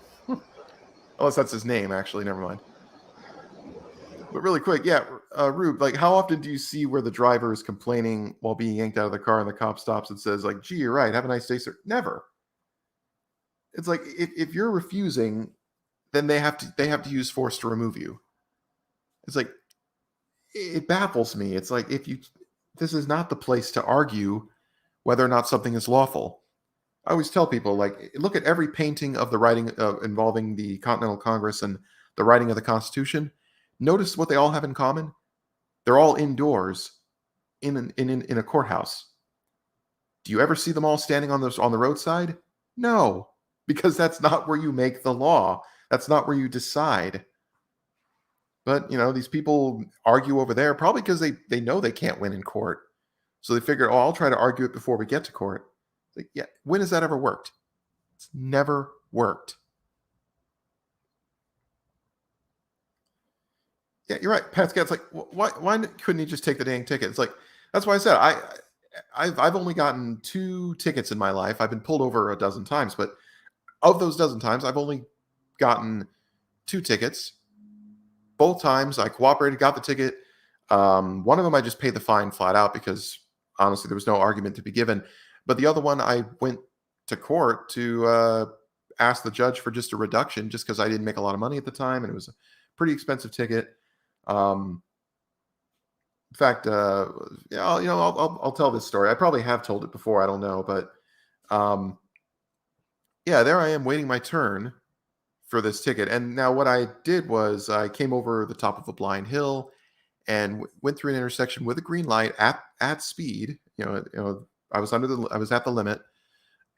Unless that's his name, actually. Never mind. But really quick, yeah, Rube, like, how often do you see where the driver is complaining while being yanked out of the car and the cop stops and says, like, "Gee, you're right. Have a nice day, sir." Never. It's like if you're refusing, then they have to use force to remove you. It's like, it baffles me. It's like, this is not the place to argue whether or not something is lawful. I always tell people, like, look at every painting of the writing involving the Continental Congress and the writing of the Constitution. Notice what they all have in common. They're all indoors in a courthouse. Do you ever see them all standing on the roadside? No, because that's not where you make the law. That's not where you decide. But, these people argue over there probably because they know they can't win in court. So they figure, oh, I'll try to argue it before we get to court. Like, yeah, when has that ever worked? It's never worked. Yeah, you're right. Pat Scott's like, why couldn't he just take the dang ticket? It's like, that's why I said I've only gotten 2 tickets in my life. I've been pulled over a dozen times, but of those dozen times, I've only gotten 2 tickets. Both times I cooperated, got the ticket. One of them I just paid the fine flat out because honestly there was no argument to be given. But the other one I went to court to ask the judge for just a reduction just because I didn't make a lot of money at the time and it was a pretty expensive ticket. In fact, yeah, I'll tell this story. I probably have told it before. I don't know, but yeah, there I am waiting my turn for this ticket. And now what I did was I came over the top of a blind hill and went through an intersection with a green light at speed. I was at the limit,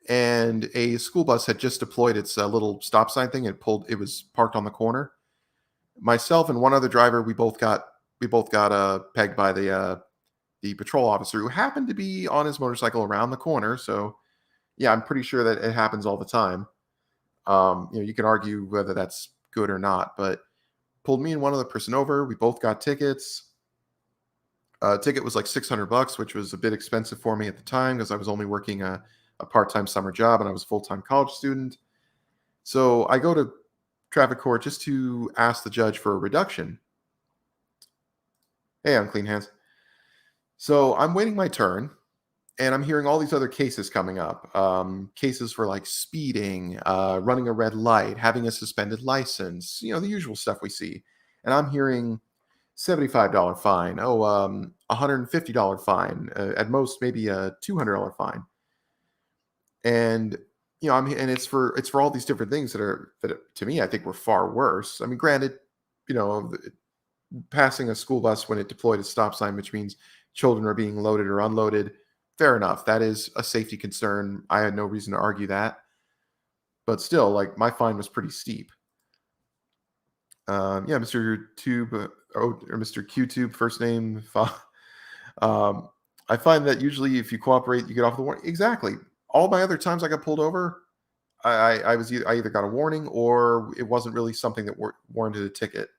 and a school bus had just deployed its little stop sign thing. It was parked on the corner. Myself and one other driver, we both got pegged by the patrol officer who happened to be on his motorcycle around the corner. So yeah, I'm pretty sure that it happens all the time. You can argue whether that's good or not, but pulled me and one other person over. We both got tickets. Ticket was like $600, which was a bit expensive for me at the time because I was only working a part-time summer job and I was a full-time college student. So I go to traffic court just to ask the judge for a reduction. Hey, I'm Clean Hands. So I'm waiting my turn. And I'm hearing all these other cases coming up. Cases for like speeding, running a red light, having a suspended license, the usual stuff we see. And I'm hearing $75 fine, $150 fine, at most maybe a $200 fine. And and it's for all these different things that to me I think were far worse. I mean, granted, passing a school bus when it deployed a stop sign, which means children are being loaded or unloaded. Fair enough. That is a safety concern. I had no reason to argue that. But still, like, my fine was pretty steep. Yeah, Mr. Tube, or Mr. QTube, first name. I find that usually if you cooperate, you get off the warning. Exactly. All my other times I got pulled over, I either got a warning or it wasn't really something that warranted a ticket.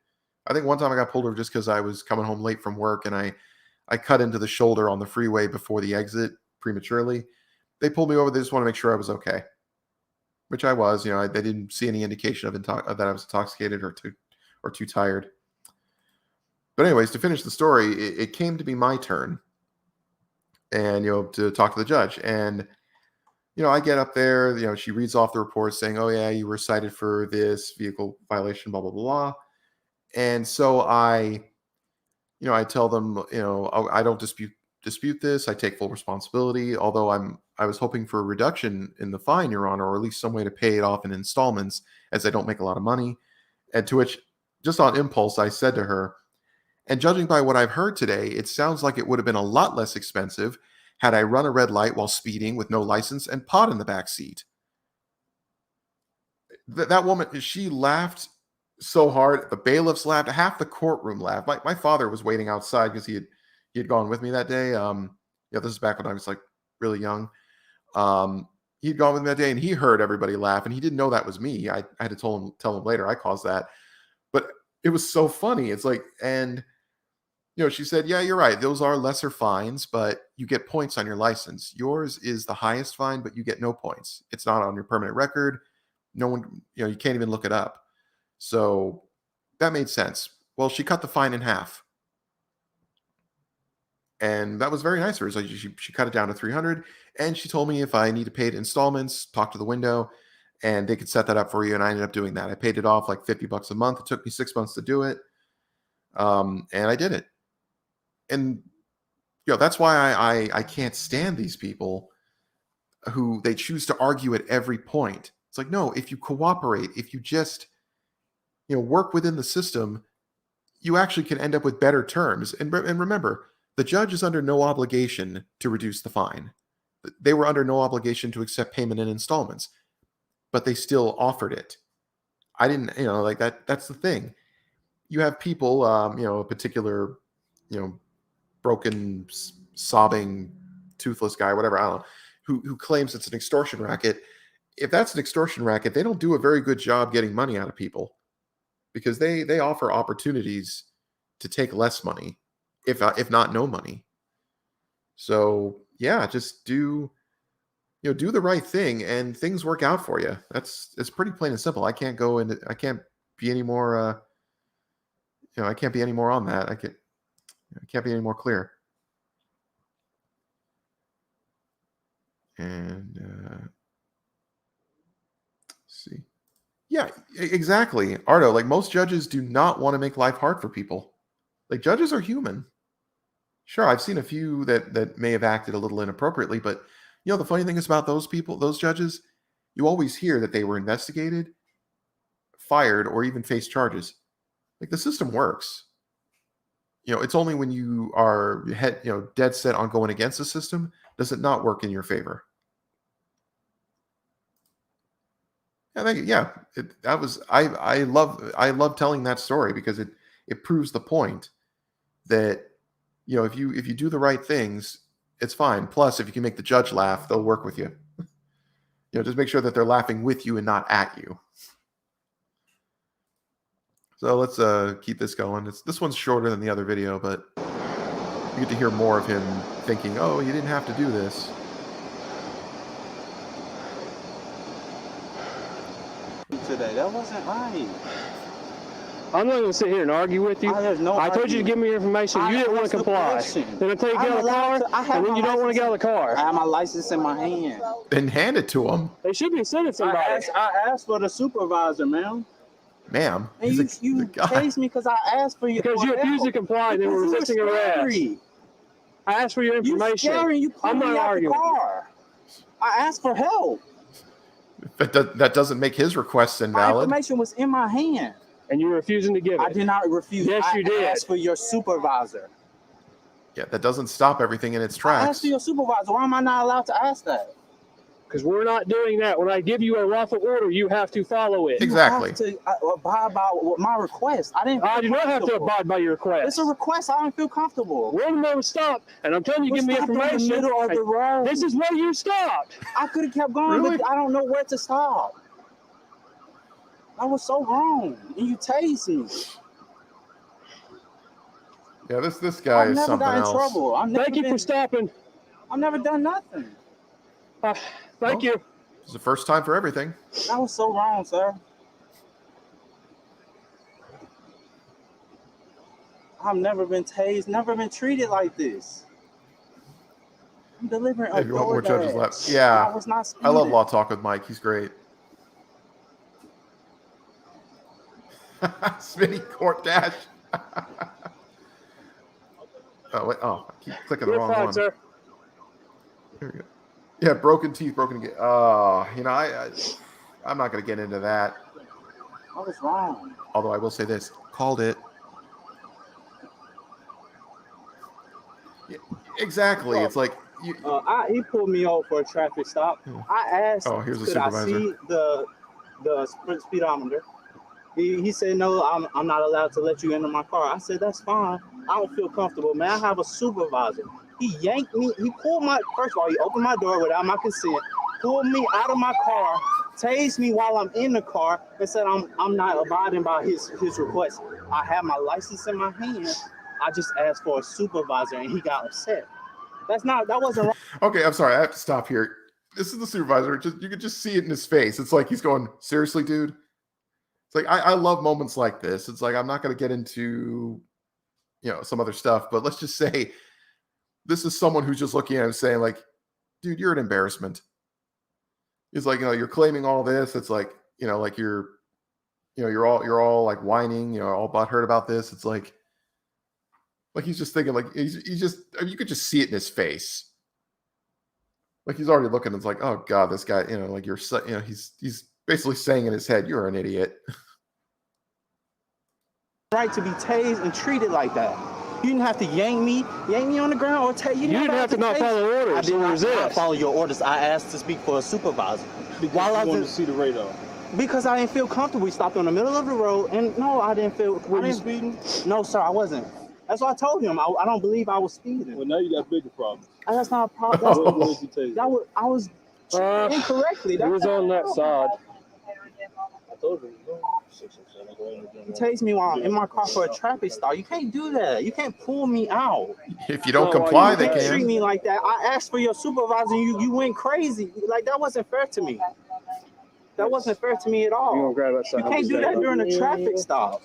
I think one time I got pulled over just because I was coming home late from work and I cut into the shoulder on the freeway before the exit prematurely. They pulled me over. They just want to make sure I was okay, which I was. They didn't see any indication of that I was intoxicated or too tired. But anyways, to finish the story, it came to be my turn, and to talk to the judge. And I get up there. She reads off the report saying, "Oh yeah, you were cited for this vehicle violation, blah blah blah." And so I tell them, I don't dispute this. I take full responsibility. Although I was hoping for a reduction in the fine, Your Honor, or at least some way to pay it off in installments, as I don't make a lot of money. And to which, just on impulse, I said to her, and judging by what I've heard today, it sounds like it would have been a lot less expensive had I run a red light while speeding with no license and pot in the back seat. That woman, she laughed so hard. The bailiffs laughed. Half the courtroom laughed. My father was waiting outside because he had gone with me that day. This is back when I was like really young. He'd gone with me that day and he heard everybody laugh and he didn't know that was me. I had to tell him later I caused that. But it was so funny. It's like, and she said, yeah, you're right. Those are lesser fines, but you get points on your license. Yours is the highest fine, but you get no points. It's not on your permanent record. No one, you can't even look it up. So that made sense. Well, she cut the fine in half. And that was very nice of her. So she cut it down to $300. And she told me if I need to pay it installments, talk to the window, and they could set that up for you. And I ended up doing that. I paid it off like $50 a month. It took me 6 months to do it. And I did it. And that's why I can't stand these people who they choose to argue at every point. It's like, no, if you cooperate, if you just work within the system, you actually can end up with better terms. And remember, the judge is under no obligation to reduce the fine. They were under no obligation to accept payment in installments, but they still offered it. I didn't, like that. That's the thing. You have people, a particular, broken, sobbing, toothless guy, whatever, I don't know, who claims it's an extortion racket. If that's an extortion racket, they don't do a very good job getting money out of people, because they offer opportunities to take less money, if not no money. So yeah, just do the right thing, and things work out for you. It's pretty plain and simple. I can't be any more I can't be any more on that. I can't be any more clear. And let's see. Yeah, exactly. Ardo, like, most judges do not want to make life hard for people. Like, judges are human. Sure, I've seen a few that may have acted a little inappropriately, but the funny thing is about those people, those judges, you always hear that they were investigated, fired, or even faced charges. Like, the system works. It's only when you are dead set on going against the system does it not work in your favor. I love telling that story, because it proves the point that if you do the right things, it's fine. Plus, if you can make the judge laugh, they'll work with you. Just make sure that they're laughing with you and not at you. So let's keep this going. This one's shorter than the other video, but you get to hear more of him thinking, "Oh, you didn't have to do this." Today, that wasn't right. I'm not going to sit here and argue with you. I told you to give me your information. You didn't want to comply. Then I tell you to get out of the car, and then you don't want to get out of the car. I have my license in my hand. Then hand it to him. They should be sending somebody. I asked for the supervisor, ma'am. Ma'am. And you chased me because I asked for you. Because you refused to comply, they were resisting arrest. I asked for your information. I'm not arguing. I asked for help. But that doesn't make his request invalid. My information was in my hand. And you were refusing to give it. I did not refuse. Yes, you did. I asked for your supervisor. Yeah, that doesn't stop everything in its tracks. I asked for your supervisor. Why am I not allowed to ask that? Because we're not doing that. When I give you a lawful order, you have to follow it. Exactly. You have to abide by my request. I do not have to abide by your request. It's a request. I don't feel comfortable. We're in the middle of stop, and I'm telling you, give me information. In the middle of the road. This is where you stopped. I could have kept going, Really? but I don't know where to stop. I was so wrong, and you tased me. Yeah, this guy is something else. I've never got in trouble. Thank you for stopping. I've never done nothing. Thank you. It's the first time for everything. That was so wrong, sir. I've never been tased, never been treated like this. I'm delivering a If you want more judges Doordash. left. Yeah. I was not I love speeding. Law Talk with Mike. He's great. Smitty Court Dash. Oh, wait. Oh, I keep clicking the You're wrong fine, one. sir. Here we go. Yeah, broken teeth, broken. I'm not going to get into that. I was wrong. Although I will say this: called it. Yeah, exactly. It's like you. He pulled me over for a traffic stop. I asked, Oh, here's the could I supervisor. see the speedometer? He said, no, I'm not allowed to let you into my car. I said, that's fine. I don't feel comfortable, man. I have a supervisor. He yanked me. He pulled first of all, he opened my door without my consent, pulled me out of my car, tased me while I'm in the car, and said I'm not abiding by his request. I have my license in my hand. I just asked for a supervisor, and he got upset. That wasn't right. Okay, I'm sorry. I have to stop here. This is the supervisor. You could just see it in his face. It's like he's going, seriously, dude? It's like, I love moments like this. It's like, I'm not going to get into, some other stuff, but let's just say this is someone who's just looking at him saying, like, dude, you're an embarrassment. It's like, you're claiming all this. It's like, like you're all like whining, all butthurt about this. It's like he's just thinking, like, he's just, you could just see it in his face. Like, he's already looking. It's like, oh God, this guy, like he's basically saying in his head, you're an idiot. Right to be tased and treated like that. You didn't have to yank me on the ground, or tell You didn't have to not follow I orders did or not resist. follow your orders. I asked to speak for a supervisor. While I wanted was to see the radar. because I didn't feel comfortable. We stopped in the middle of the road, and no, I didn't feel. Were you speeding? No, sir, I wasn't. That's what I told him. I don't believe I was speeding. Well, now you got bigger problems. That's not a problem. What did you tell you? I was incorrectly. It was on that side. I told you. He takes me while I'm in my car for a traffic stop. You can't do that. You can't pull me out. If you don't No, comply, You they can't treat can. me like that. I asked for your supervisor, and you went crazy. Like, that wasn't fair to me. That wasn't fair to me at You all. gonna grab that side? You can't do that during a traffic stop.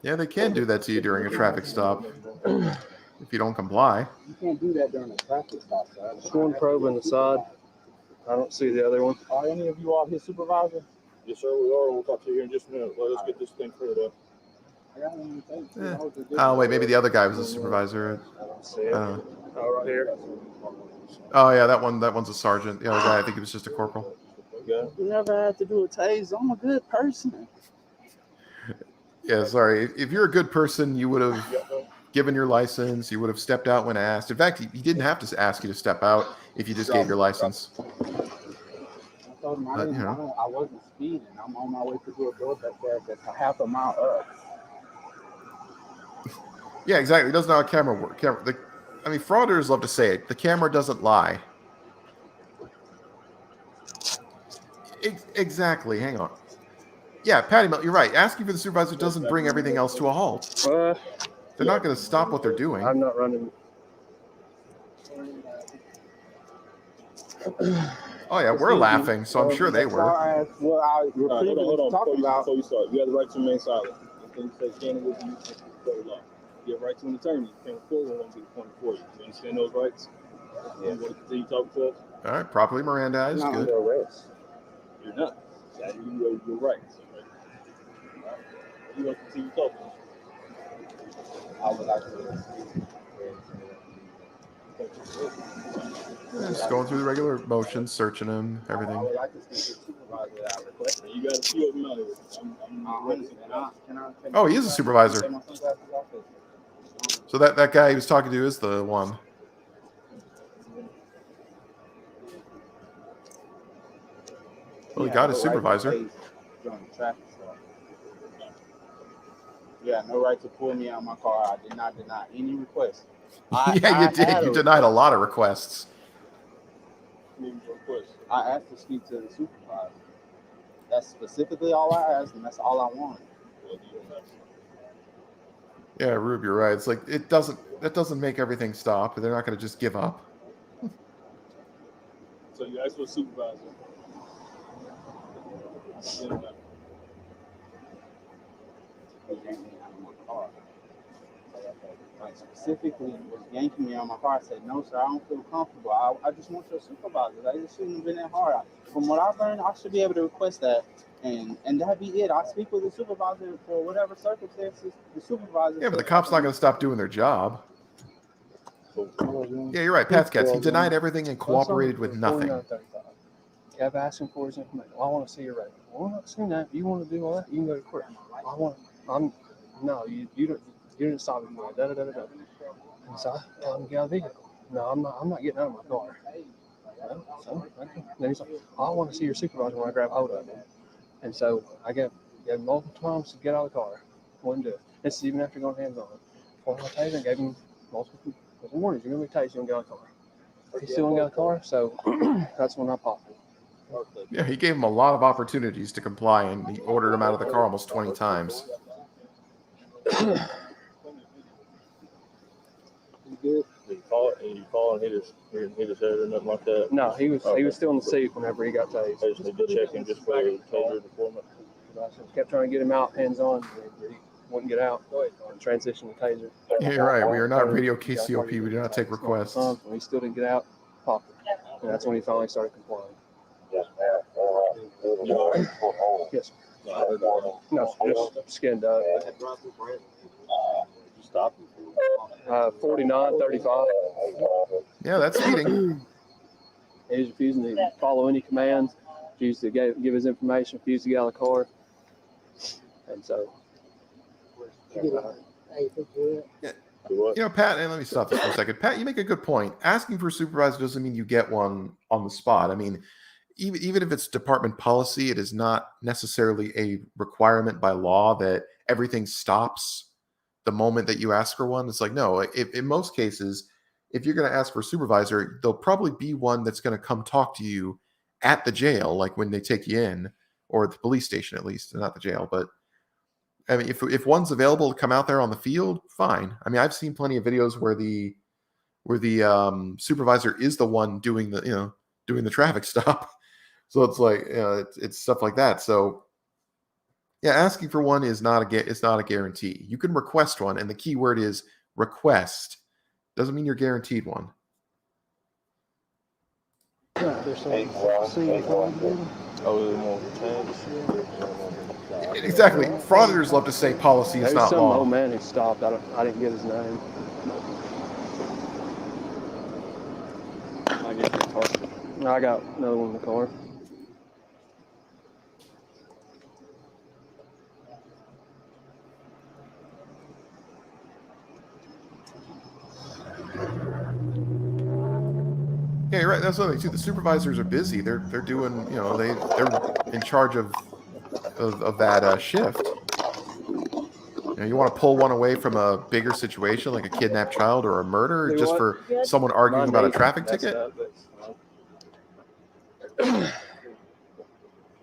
Yeah, they can do that to you during a traffic stop if you don't comply. You can't do that during a traffic stop, sir. Just one probe in the side. I don't see the other one. Are any of you all his supervisor? Yes, sir, we are. We'll talk to you here in just a minute. Let us get this thing cleared up. Oh, wait, maybe the other guy was a supervisor. I don't see it. Oh, right here. Oh, yeah, that one's a sergeant. The other guy, I think he was just a corporal. You never had to do a tase. I'm a good person. Yeah, sorry. If you're a good person, you would have given your license. You would have stepped out when asked. In fact, he didn't have to ask you to step out if you just gave your license. I told him I wasn't speeding. I'm on my way to do a Doordash that's a half a mile up. Yeah, exactly. He doesn't know how camera works. Frauders love to say it. The camera doesn't lie. Exactly. Hang on. Yeah, Patty, you're right. Asking for the supervisor doesn't bring everything else to a halt. They're not going to stop what they're doing. I'm not running. Oh, yeah, we're laughing, so I'm sure they were. Well, I Hold on. talking about. Before you start, you have the right to remain silent. Anything you say can with you, the law. You have the right to an attorney. You can't afford one to be appointed for you. You understand those rights? You want to continue talking to us? All right, properly Mirandized. Not Good. under arrest. You're not. That you your rights. Right? You want to continue talking? I would like to. Just going through the regular motions, searching him, everything. I would like to speak to the supervisor that I requested. You got a few of them out here. Oh, he is a supervisor. So that guy he was talking to is the one. Well, he got his supervisor. Yeah, no right to pull me out of my car. I did not deny any request. Yeah, you did. You denied a lot of requests. I asked to speak to the supervisor. That's specifically all I asked, and that's all I wanted. Yeah, Rube, you're right. It's like that doesn't make everything stop. They're not going to just give up. So you asked for a supervisor. Like, specifically was yanking me on my car. I said, no, sir, I don't feel comfortable. I just want your supervisor. I just shouldn't have been that hard. From what I've learned, I should be able to request that. And that'd be it. I speak with the supervisor for whatever circumstances the supervisor. Yeah, but the cop's not going to stop doing their job. Yeah, you're right, Pat's Cats. He denied everything and cooperated with nothing. Kept asking for his information. Well, I want to see your record. Well, I'm not seeing that. If you want to do all that, you can go to court. You didn't stop me. And so I told him to get out of the vehicle. No, I'm not getting out of my car. So, okay. Then he's like, I want to see your supervisor when I grab hold of him. And so I gave him multiple times to get out of the car. Wouldn't do it. This is even after going hands on. For my taser, I gave him multiple warnings. You're going to be tased, you don't get out of the car. He still don't get out of the car, so that's when I popped him. Yeah, he gave him a lot of opportunities to comply, and he ordered him out of the car almost 20 times. You call and hit his head or nothing like that? No, he was still in the seat whenever he got tased. I just need to check him just for the taser deployment. I kept trying to get him out, hands on, but he wouldn't get out. And transition to taser. Yeah, you're right. We are not radio KCOP. We do not take requests. When he still didn't get out, popped him. And that's when he finally started complying. Yes, ma'am. Yes. No, just skinned up. Stop him. 49, 35. Yeah, that's speeding. He was refusing to follow any commands, refused to give his information, refused to get out of the car. And so, Pat, and let me stop this for a second. Pat, you make a good point. Asking for a supervisor doesn't mean you get one on the spot. I mean, even if it's department policy, it is not necessarily a requirement by law that everything stops the moment that you ask for one. It's like, no, in most cases, if you're going to ask for a supervisor, there'll probably be one that's going to come talk to you at the jail, like when they take you in, or at the police station at least, not the jail. But I mean, if one's available to come out there on the field, fine. I mean, I've seen plenty of videos where the supervisor is the one doing the traffic stop. So it's like it's stuff like that. So yeah, asking for one is not a guarantee. You can request one, and the key word is request. Doesn't mean you're guaranteed one. Exactly. Frauditors love to say policy is not some law. old man who stopped. I didn't get his name. I got another one in the car. Yeah, you're right. That's the other thing too. The supervisors are busy. They're doing, they're in charge of that shift. You want to pull one away from a bigger situation like a kidnapped child or a murder just for someone arguing about a traffic ticket?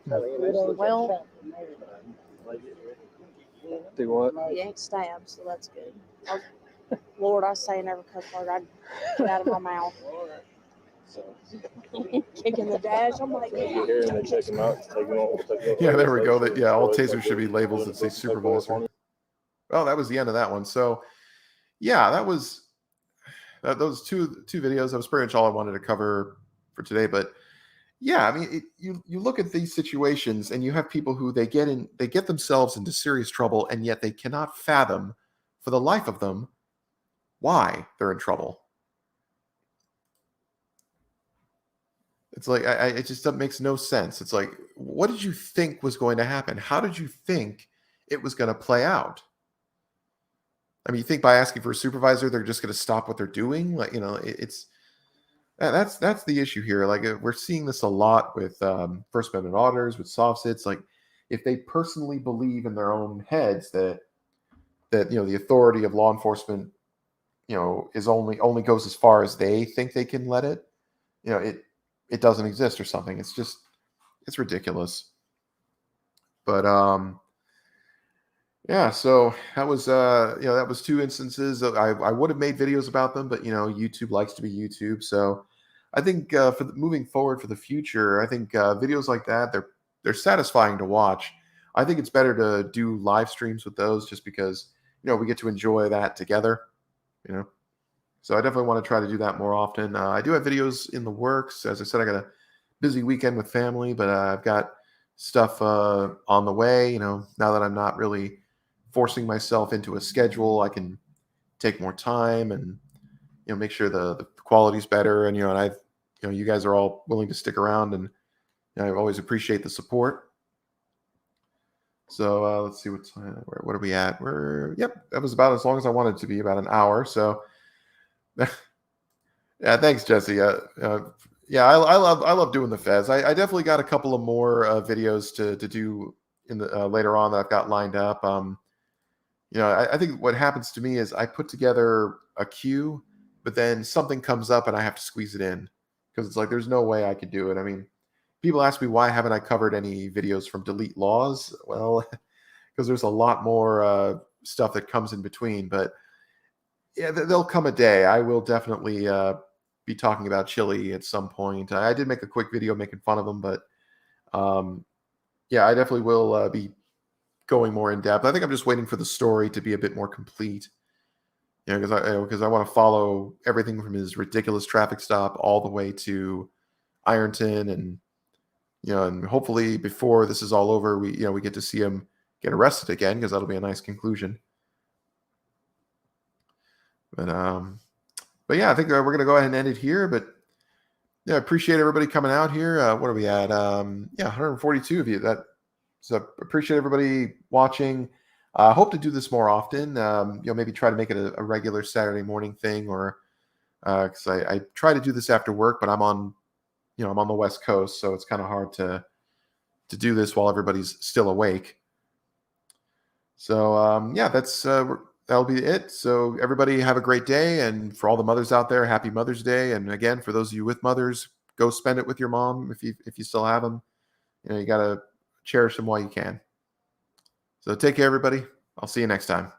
Well, Do what? you ain't stabbed, so that's good. Lord, I say never cuss word. I get out of my mouth. Kicking the dash. I'm like, Yeah, there we go. All tasers should be labels that say supervisor. Well, that was the end of that one. So, yeah, that was those two videos. That was pretty much all I wanted to cover for today. But yeah, I mean, you look at these situations, and you have people who they get themselves into serious trouble, and yet they cannot fathom, for the life of them, why they're in trouble. It's like it just makes no sense. It's like, what did you think was going to happen? How did you think it was going to play out? I mean, you think by asking for a supervisor, they're just going to stop what they're doing? Like, that's the issue here. Like, we're seeing this a lot with First Amendment auditors, with soft sits. Like, if they personally believe in their own heads that the authority of law enforcement, is only goes as far as they think they can let it. It doesn't exist or something. It's ridiculous. But yeah, so that was two instances. I would have made videos about them, but YouTube likes to be YouTube. So I think moving forward for the future, I think videos like that, they're satisfying to watch. I think it's better to do live streams with those, just because we get to enjoy that together. So I definitely want to try to do that more often. I do have videos in the works. As I said, I got a busy weekend with family, but I've got stuff on the way. Now that I'm not really forcing myself into a schedule, I can take more time and make sure the quality's better. And you guys are all willing to stick around, and I always appreciate the support. So let's see what are we at? That was about as long as I wanted it to be, about an hour. So. Yeah, thanks, Jesse. I love doing the Fez. I definitely got a couple of more videos to do in the later on that I've got lined up. I think what happens to me is I put together a queue, but then something comes up and I have to squeeze it in, because it's like there's no way I could do it. I mean, people ask me, why haven't I covered any videos from Delete Laws? Well, because there's a lot more stuff that comes in between, but. Yeah, there'll come a day. I will definitely be talking about Chile at some point. I did make a quick video making fun of them, but I definitely will be going more in depth. I think I'm just waiting for the story to be a bit more complete. Because I want to follow everything from his ridiculous traffic stop all the way to Ironton, and hopefully before this is all over, we get to see him get arrested again, because that'll be a nice conclusion. But yeah, I think we're going to go ahead and end it here. But yeah, I appreciate everybody coming out here. What are we at? 142 of you. So appreciate everybody watching. I hope to do this more often. Maybe try to make it a regular Saturday morning thing, or because I try to do this after work, but I'm on the West Coast, so it's kind of hard to do this while everybody's still awake. So that'll be it. So everybody have a great day, and for all the mothers out there, happy Mother's Day. And again, for those of you with mothers, go spend it with your mom if you still have them. You gotta cherish them while you can. So take care, everybody. I'll see you next time.